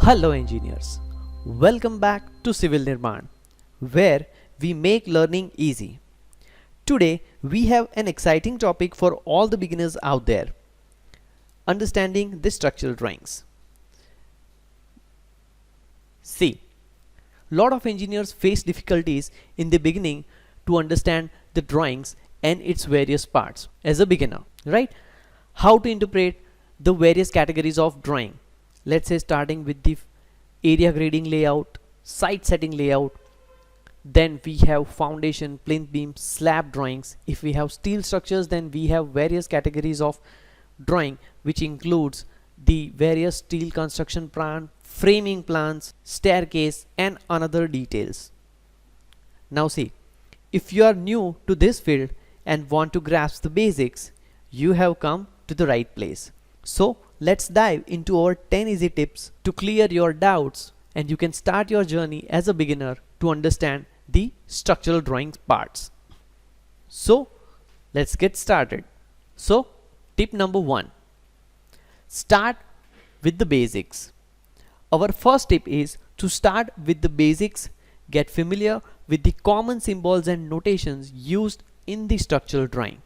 Hello engineers, welcome back to Civil Nirman, where we make learning easy. Today we have an exciting topic for all the beginners out there, understanding the structural drawings. See, lot of engineers face difficulties in the beginning to understand the drawings and its various parts as a beginner, right? How to interpret the various categories of drawing. Let's say starting with the area grading layout, site setting layout, then we have foundation, plinth beam, slab drawings. If we have steel structures, then we have various categories of drawing, which includes the various steel construction plan, framing plans, staircase and another details. Now see, if you are new to this field and want to grasp the basics, you have come to the right place. So let's dive into our 10 easy tips to clear your doubts, and you can start your journey as a beginner to understand the structural drawing parts. So let's get started. So tip number 1, start with the basics. Our first tip is to start with the basics. Get familiar with the common symbols and notations used in the structural drawing,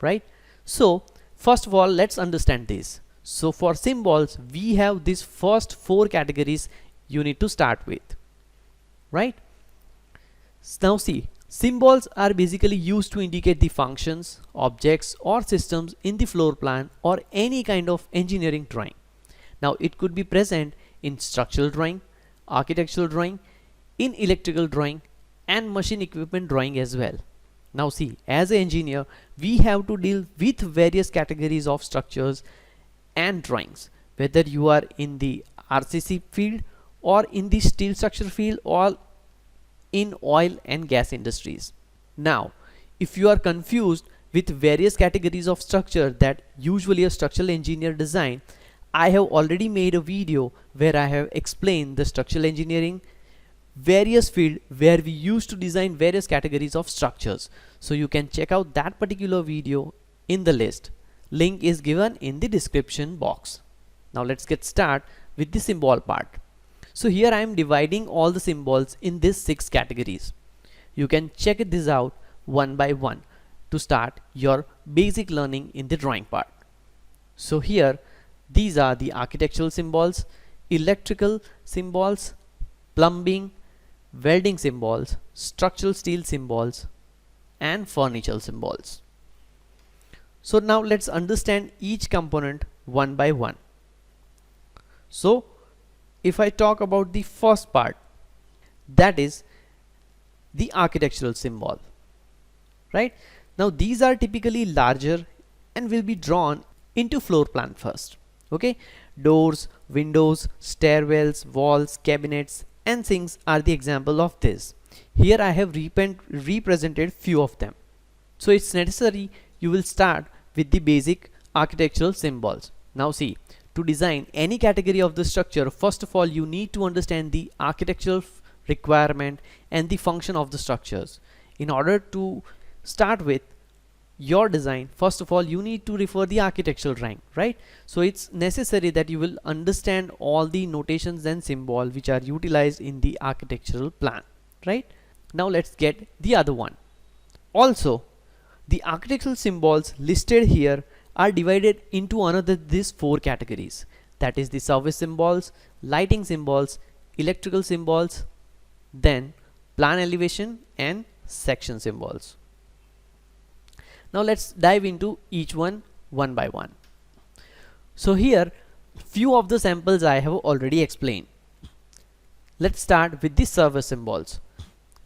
right? So first of all, let's understand this. So for symbols, we have these first 4 categories you need to start with, right? Now see, symbols are basically used to indicate the functions, objects or systems in the floor plan or any kind of engineering drawing. Now it could be present in structural drawing, architectural drawing, in electrical drawing and machine equipment drawing as well. Now see, as an engineer, we have to deal with various categories of structures and drawings, whether you are in the RCC field or in the steel structure field or in oil and gas industries. Now, if you are confused with various categories of structure that usually a structural engineer design, I have already made a video where I have explained the structural engineering various field where we used to design various categories of structures. So you can check out that particular video in the list. Link is given in the description box. Now let's get started with the symbol part. So here I am dividing all the symbols in these 6 categories. You can check this out one by one to start your basic learning in the drawing part. So here these are the architectural symbols, electrical symbols, plumbing, welding symbols, structural steel symbols and furniture symbols. So now let's understand each component one by one. So if I talk about the first part, that is the architectural symbol, right? Now these are typically larger and will be drawn into floor plan first. Okay, doors, windows, stairwells, walls, cabinets and sinks are the example of this. Here I have represented few of them. So it's necessary you will start with the basic architectural symbols. Now see, to design any category of the structure, first of all you need to understand the architectural requirement and the function of the structures. In order to start with your design, first of all you need to refer the architectural drawing, right? So it's necessary that you will understand all the notations and symbol which are utilized in the architectural plan, right? Now let's get the other one. Also, the architectural symbols listed here are divided into another these 4 categories, that is the service symbols, lighting symbols, electrical symbols, then plan elevation and section symbols. Now let's dive into each one by one. So here few of the samples I have already explained. Let's start with the service symbols.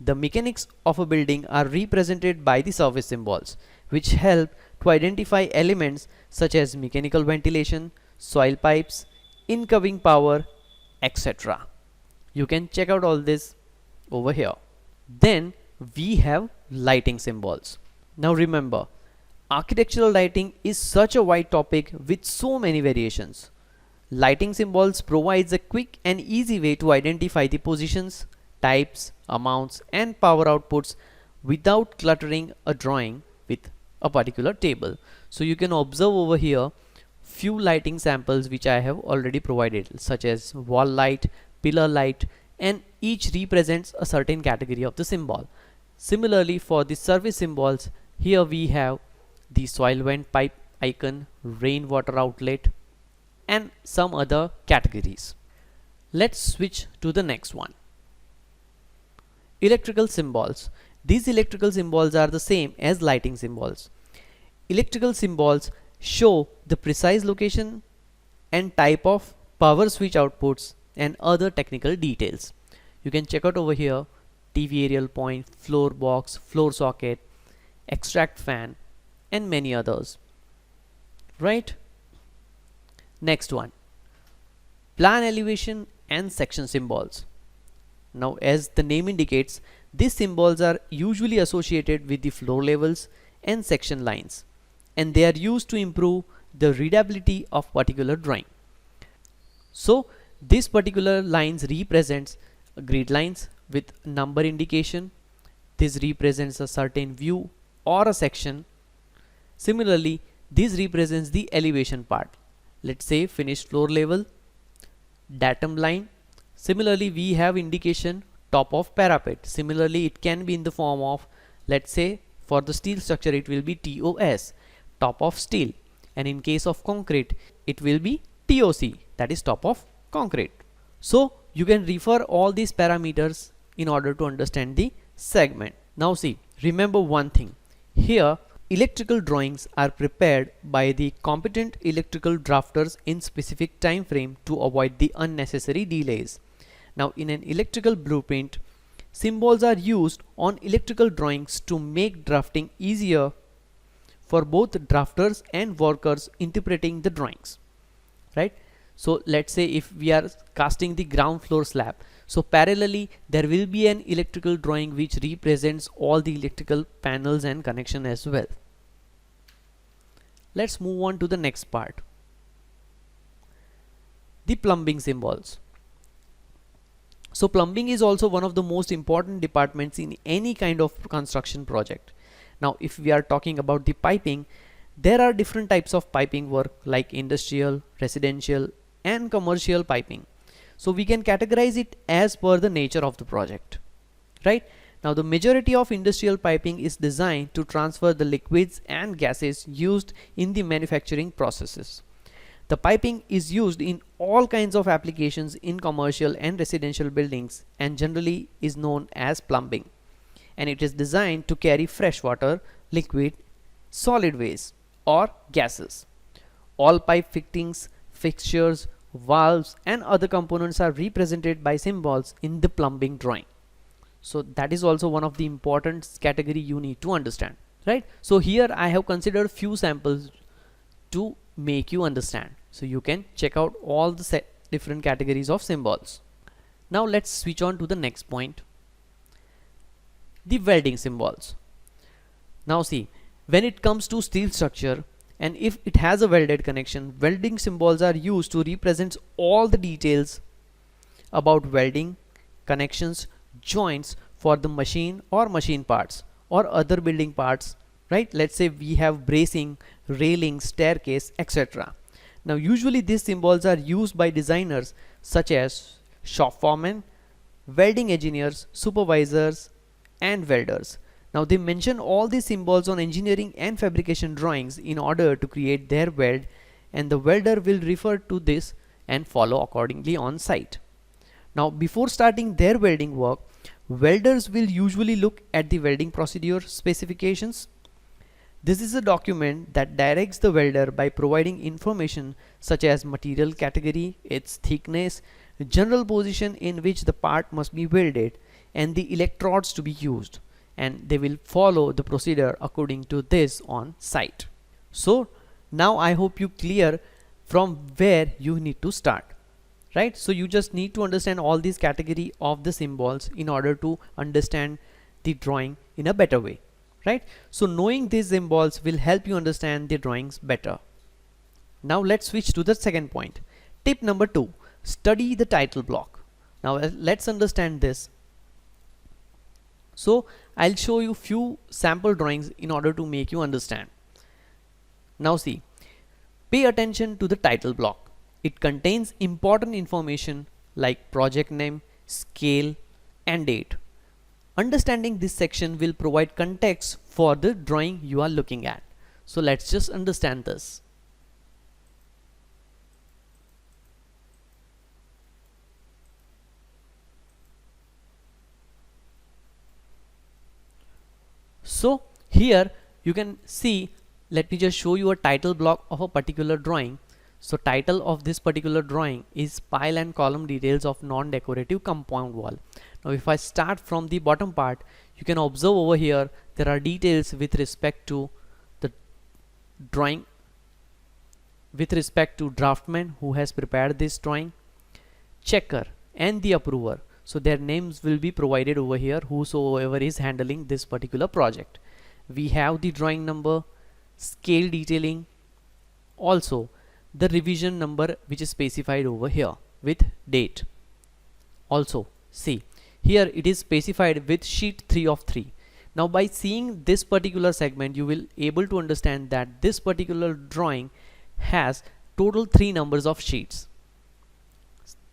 The mechanics of a building are represented by the service symbols, which help to identify elements such as mechanical ventilation, soil pipes, incoming power, etc. You can check out all this over here. Then we have lighting symbols. Now remember, architectural lighting is such a wide topic with so many variations. Lighting symbols provides a quick and easy way to identify the positions, types, amounts and power outputs without cluttering a drawing with a particular table. So you can observe over here few lighting samples which I have already provided, such as wall light, pillar light, and each represents a certain category of the symbol. Similarly, for the service symbols, here we have the soil vent pipe icon, rainwater outlet, and some other categories. Let's switch to the next one. Electrical symbols. These electrical symbols are the same as lighting symbols. Electrical symbols show the precise location and type of power switch outputs and other technical details. You can check out over here: TV aerial point, floor box, floor socket, extract fan, and many others. Right? Next one, plan elevation and section symbols. Now, as the name indicates, these symbols are usually associated with the floor levels and section lines, and they are used to improve the readability of particular drawing. So this particular lines represents grid lines with number indication. This represents a certain view or a section. Similarly, this represents the elevation part. Let's say finished floor level, datum line. Similarly, we have indication top of parapet. Similarly, it can be in the form of, let's say for the steel structure it will be TOS, top of steel, and in case of concrete it will be TOC, that is top of concrete. So you can refer all these parameters in order to understand the segment. Now see, remember one thing here: electrical drawings are prepared by the competent electrical drafters in specific time frame to avoid the unnecessary delays. Now in an electrical blueprint, symbols are used on electrical drawings to make drafting easier for both drafters and workers interpreting the drawings, right? So let's say if we are casting the ground floor slab, so parallelly there will be an electrical drawing which represents all the electrical panels and connection as well. Let's move on to the next part, the plumbing symbols. So plumbing is also one of the most important departments in any kind of construction project. Now if we are talking about the piping, there are different types of piping work like industrial, residential, and commercial piping. So we can categorize it as per the nature of the project, right? Now the majority of industrial piping is designed to transfer the liquids and gases used in the manufacturing processes. The piping is used in all kinds of applications in commercial and residential buildings and generally is known as plumbing. And it is designed to carry fresh water, liquid, solid waste, or gases. All pipe fittings, fixtures, valves, and other components are represented by symbols in the plumbing drawing. So that is also one of the important category you need to understand, right? So here I have considered few samples to make you understand. So you can check out all the different categories of symbols. Now let's switch on to the next point, the welding symbols. Now see, when it comes to steel structure and if it has a welded connection, welding symbols are used to represent all the details about welding, connections, joints for the machine or machine parts or other building parts, right? Let's say we have bracing, railing, staircase, etc. Now usually these symbols are used by designers such as shop foremen, welding engineers, supervisors, and welders. Now they mention all these symbols on engineering and fabrication drawings in order to create their weld, and the welder will refer to this and follow accordingly on site. Now before starting their welding work, welders will usually look at the welding procedure specifications. This is a document that directs the welder by providing information such as material category, its thickness, general position in which the part must be welded, and the electrodes to be used, and they will follow the procedure according to this on site. So now I hope you clear from where you need to start, right? So you just need to understand all these category of the symbols in order to understand the drawing in a better way, right? So knowing these symbols will help you understand the drawings better. Now let's switch to the second point. Tip number 2, study the title block. Now let's understand this. So I'll show you few sample drawings in order to make you understand. Now see, Pay attention to the title block. It contains important information like project name, scale, and date. Understanding this section will provide context for the drawing you are looking at. So let's just understand this. So here you can see, let me just show you a title block of a particular drawing. So title of this particular drawing is pile and column details of non-decorative compound wall. Now if I start from the bottom part, you can observe over here there are details with respect to the drawing, with respect to draftman who has prepared this drawing, checker, and the approver. So their names will be provided over here, whosoever is handling this particular project. We have the drawing number, scale detailing, also the revision number which is specified over here with date. Also see, here it is specified with sheet 3 of 3. Now by seeing this particular segment, you will able to understand that this particular drawing has total 3 numbers of sheets.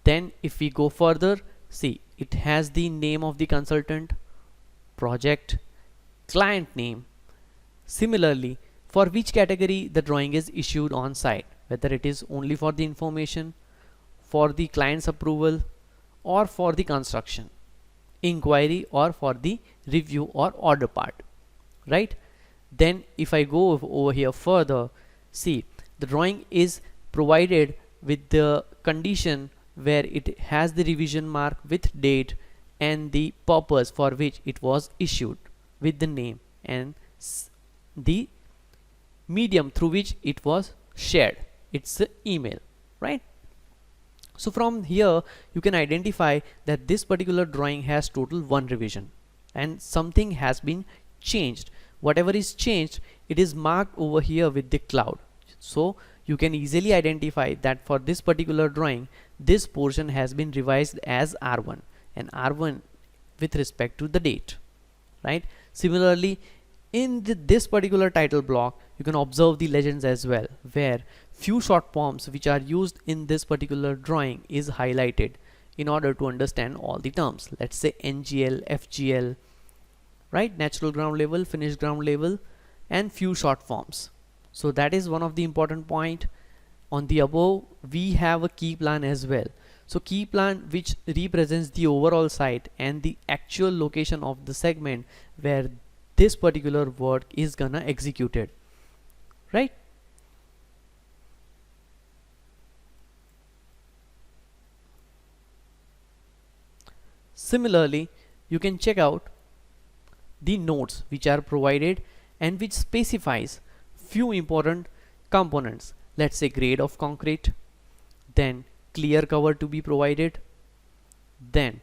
Then if we go further, see, it has the name of the consultant, project, client name. Similarly, for which category the drawing is issued on site, whether it is only for the information, for the client's approval, or for the construction, inquiry, or for the review or order part, right? Then if I go over here further, see, the drawing is provided with the condition where it has the revision mark with date and the purpose for which it was issued with the name and the medium through which it was shared. It's the email, right? So from here you can identify that this particular drawing has total 1 revision and something has been changed. Whatever is changed, it is marked over here with the cloud. So you can easily identify that for this particular drawing, this portion has been revised as R1 and R1 with respect to the date, right? Similarly, in this particular title block, you can observe the legends as well, where few short forms which are used in this particular drawing is highlighted in order to understand all the terms. Let's say NGL, FGL, right? Natural ground level, finished ground level, and few short forms. So that is one of the important point. On the above, we have a key plan as well. So key plan which represents the overall site and the actual location of the segment where this particular work is gonna executed, right? Similarly, you can check out the notes which are provided and which specifies few important components. Let's say grade of concrete, then clear cover to be provided, then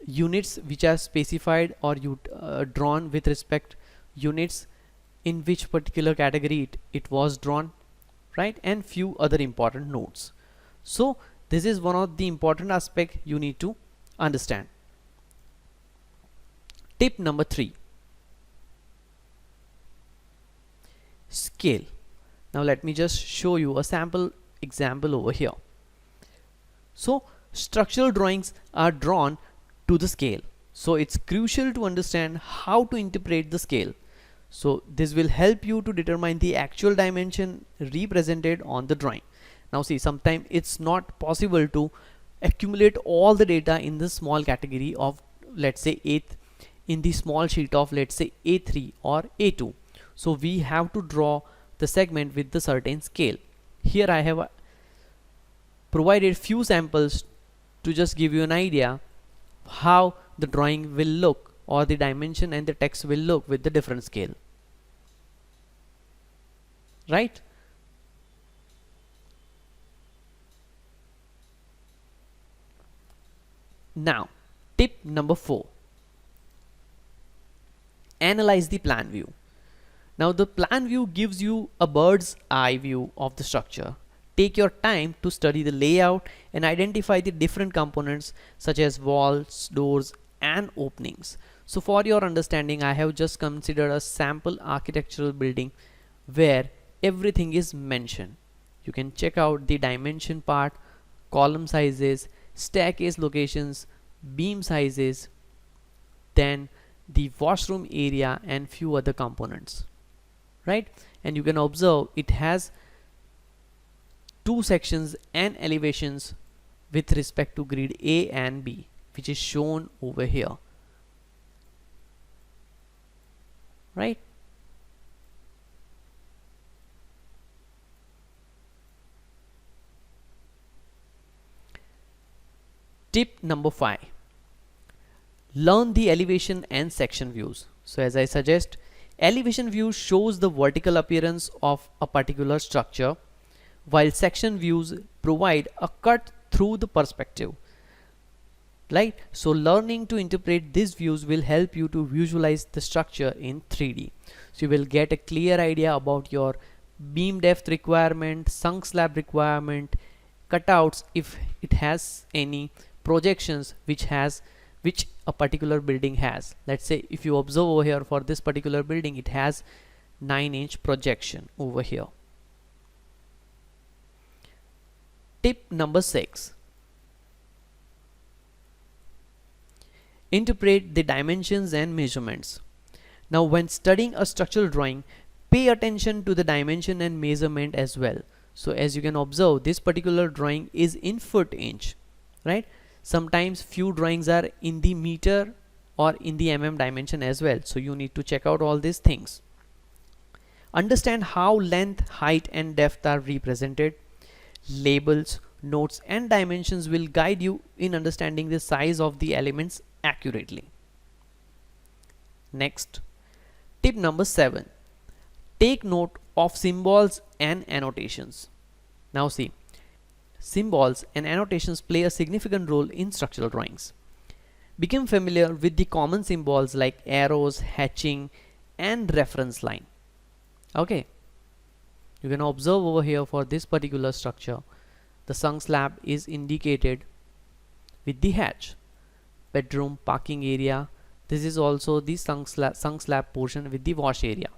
units which are specified or drawn with respect units in which particular category it was drawn, right? And few other important notes. So this is one of the important aspect you need to understand. Tip number 3, scale. Now let me just show you a sample example over here. So structural drawings are drawn to the scale, so it's crucial to understand how to interpret the scale. So this will help you to determine the actual dimension represented on the drawing. Now see, sometimes it's not possible to accumulate all the data in the small category of, let's say, in the small sheet of, let's say, A3 or A2. So we have to draw the segment with the certain scale. Here I have provided few samples to just give you an idea how the drawing will look, or the dimension and the text will look with the different scale, right? Now tip number 4, analyze the plan view. Now the plan view gives you a bird's eye view of the structure. Take your time to study the layout and identify the different components such as walls, doors, and openings. So for your understanding, I have just considered a sample architectural building where everything is mentioned. You can check out the dimension part, column sizes, staircase locations, beam sizes, then the washroom area and few other components, right? And you can observe it has two sections and elevations with respect to grid A and B, which is shown over here, right? Tip number 5, learn the elevation and section views. So as I suggest, elevation view shows the vertical appearance of a particular structure, while section views provide a cut through the perspective, right? So learning to interpret these views will help you to visualize the structure in 3D. So you will get a clear idea about your beam depth requirement, sunk slab requirement, cutouts if it has any, projections which a particular building has. Let's say if you observe over here for this particular building, it has 9-inch projection over here. Tip number 6, interpret the dimensions and measurements. Now when studying a structural drawing, pay attention to the dimension and measurement as well. So as you can observe, this particular drawing is in foot inch, right? Sometimes few drawings are in the meter or in the dimension as well, so you need to check out all these things. Understand how length, height and depth are represented. Labels, notes and dimensions will guide you in understanding the size of the elements accurately. Next, tip number 7, take note of symbols and annotations. Now see, symbols and annotations play a significant role in structural drawings. Become familiar with the common symbols like arrows, hatching and reference line. Okay, you can observe over here for this particular structure, the sunk slab is indicated with the hatch. Bedroom, parking area, this is also the sunk slab portion with the wash area.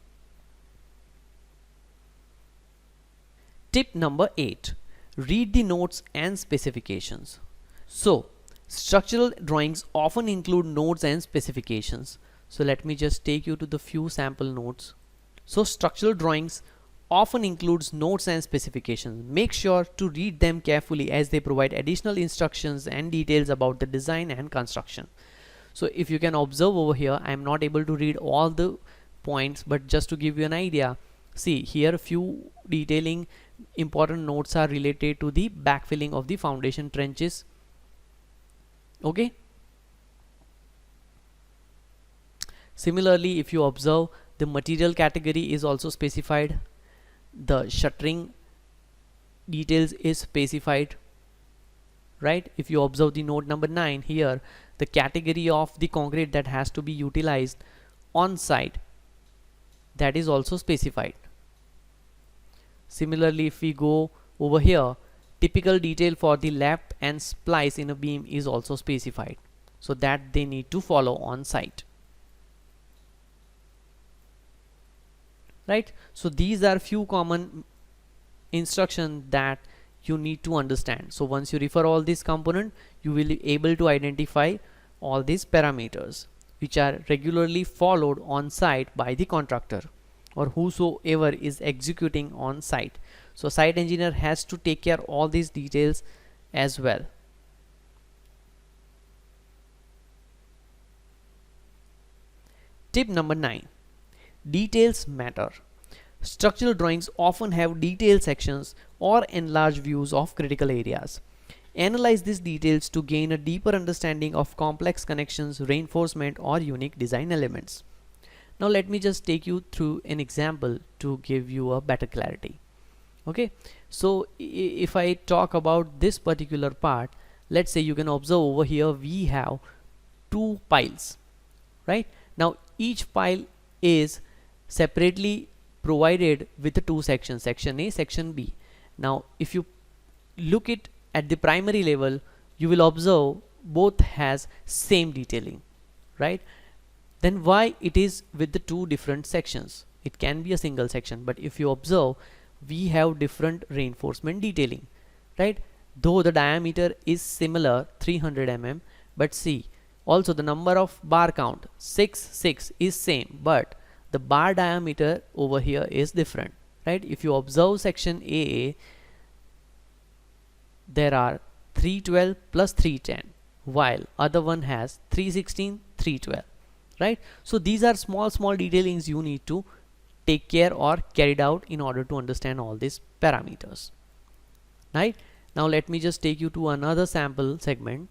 Tip number 8, read the notes and specifications. So structural drawings often include notes and specifications. So let me just take you to the few sample notes. So structural drawings often includes notes and specifications. Make sure to read them carefully as they provide additional instructions and details about the design and construction. So if you can observe over here, I am not able to read all the points, but just to give you an idea, see here a few detailing important notes are related to the backfilling of the foundation trenches. Okay, similarly if you observe, the material category is also specified, the shuttering details is specified, right? If you observe the note number 9 here, the category of the concrete that has to be utilized on site, that is also specified. Similarly if we go over here, typical detail for the lap and splice in a beam is also specified, so that they need to follow on site, right? So these are few common instructions that you need to understand. So once you refer all these components, you will be able to identify all these parameters which are regularly followed on site by the contractor or whosoever is executing on site. So site engineer has to take care of all these details as well. Tip number 9, details matter. Structural drawings often have detailed sections or enlarged views of critical areas. Analyze these details to gain a deeper understanding of complex connections, reinforcement or unique design elements. Now let me just take you through an example to give you a better clarity. Okay, so if I talk about this particular part, let's say you can observe over here we have two piles, right? Now each pile is separately provided with the two sections, section A, section B. Now if you look it at the primary level, you will observe both has same detailing, right? Then why it is with the two different sections? It can be a single section, but if you observe we have different reinforcement detailing, right? Though the diameter is similar 300 mm, but see, also the number of bar count 6 is same, but the bar diameter over here is different, right? If you observe section AA, there are 312 plus 310, while other one has 316 312, right? So these are small detailings you need to take care or carried out in order to understand all these parameters, right? Now let me just take you to another sample segment.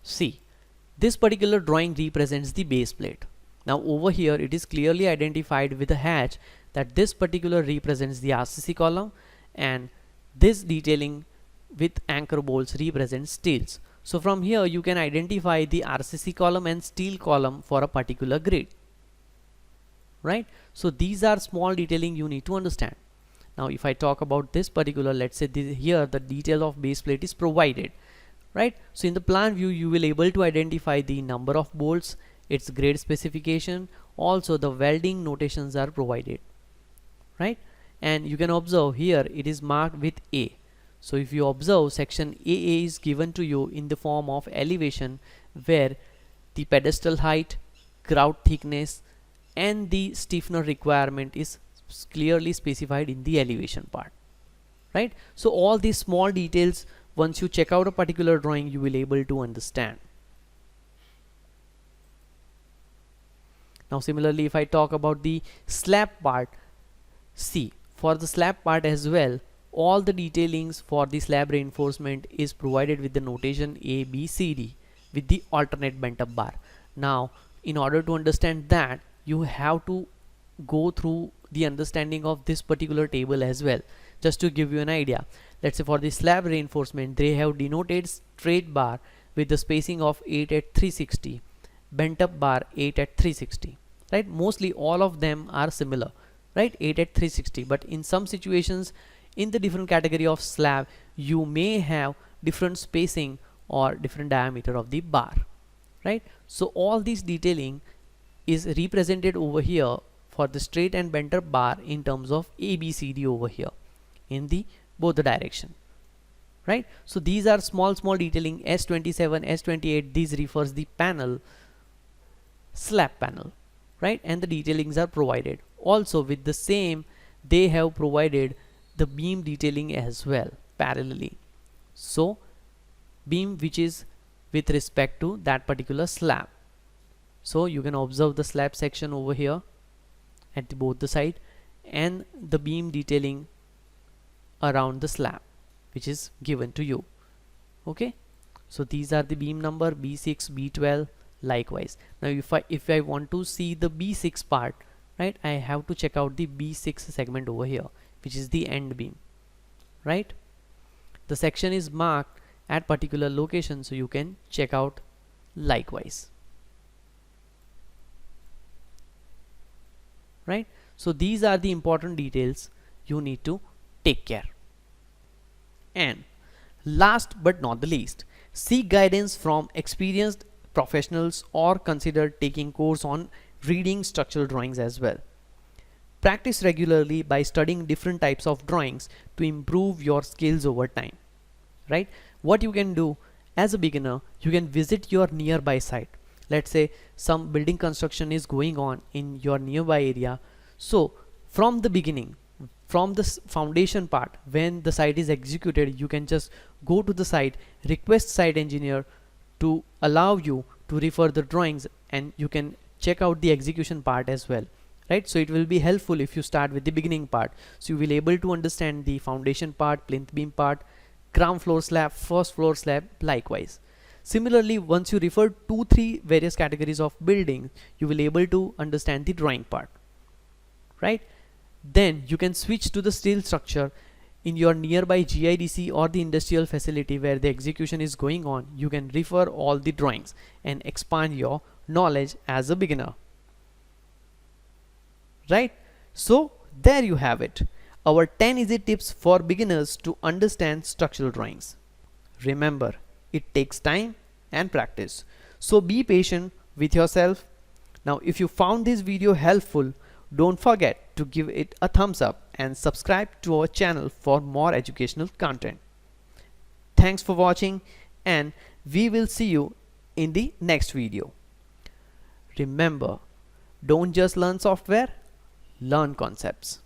See, this particular drawing represents the base plate. Now over here it is clearly identified with a hatch that this particular represents the RCC column, and this detailing with anchor bolts represents steels. So from here you can identify the RCC column and steel column for a particular grade, right? So these are small detailing you need to understand. Now if I talk about this particular, let's say here the detail of base plate is provided, right? So in the plan view you will able to identify the number of bolts, its grade specification, also the welding notations are provided, right? And you can observe here it is marked with A. So if you observe, section AA is given to you in the form of elevation, where the pedestal height, grout thickness and the stiffener requirement is clearly specified in the elevation part, right? So all these small details, once you check out a particular drawing, you will able to understand. Now similarly, if I talk about the slab part, see, for the slab part as well, all the detailings for the slab reinforcement is provided with the notation A, B, C, D with the alternate bent up bar. Now in order to understand that, you have to go through the understanding of this particular table as well. Just to give you an idea, let's say for the slab reinforcement, they have denoted straight bar with the spacing of 8 at 360, bent up bar 8 at 360, right? Mostly all of them are similar, right? 8 at 360, but in some situations in the different category of slab you may have different spacing or different diameter of the bar, right? So all this detailing is represented over here for the straight and bent up bar in terms of ABCD over here in the both the direction, right? So these are small detailing S27, S28, these refers the panel, slab panel, right? And the detailings are provided. Also with the same, they have provided the beam detailing as well parallelly. So beam which is with respect to that particular slab. So you can observe the slab section over here at both the side and the beam detailing around the slab which is given to you. Okay, so these are the beam number B6, B12 likewise. Now if I want to see the B6 part, right, I have to check out the B6 segment over here, which is the end beam, right? The section is marked at particular location, so you can check out likewise, right? So these are the important details you need to take care. And last but not the least, seek guidance from experienced professionals or consider taking course on reading structural drawings as well. Practice regularly by studying different types of drawings to improve your skills over time, right? What you can do as a beginner, you can visit your nearby site. Let's say some building construction is going on in your nearby area. So from the beginning, from the foundation part, when the site is executed, you can just go to the site, request site engineer to allow you to refer the drawings, and you can check out the execution part as well, right? So it will be helpful if you start with the beginning part, so you will able to understand the foundation part, plinth beam part, ground floor slab, first floor slab likewise. Similarly, once you refer 2-3 various categories of building, you will able to understand the drawing part, right? Then you can switch to the steel structure in your nearby GIDC or the industrial facility where the execution is going on. You can refer all the drawings and expand your knowledge as a beginner, right? So there you have it, our 10 easy tips for beginners to understand structural drawings. Remember, it takes time and practice, so be patient with yourself Now if you found this video helpful, don't forget to give it a thumbs up and subscribe to our channel for more educational content. Thanks for watching, and we will see you in the next video. Remember, don't just learn software, learn concepts.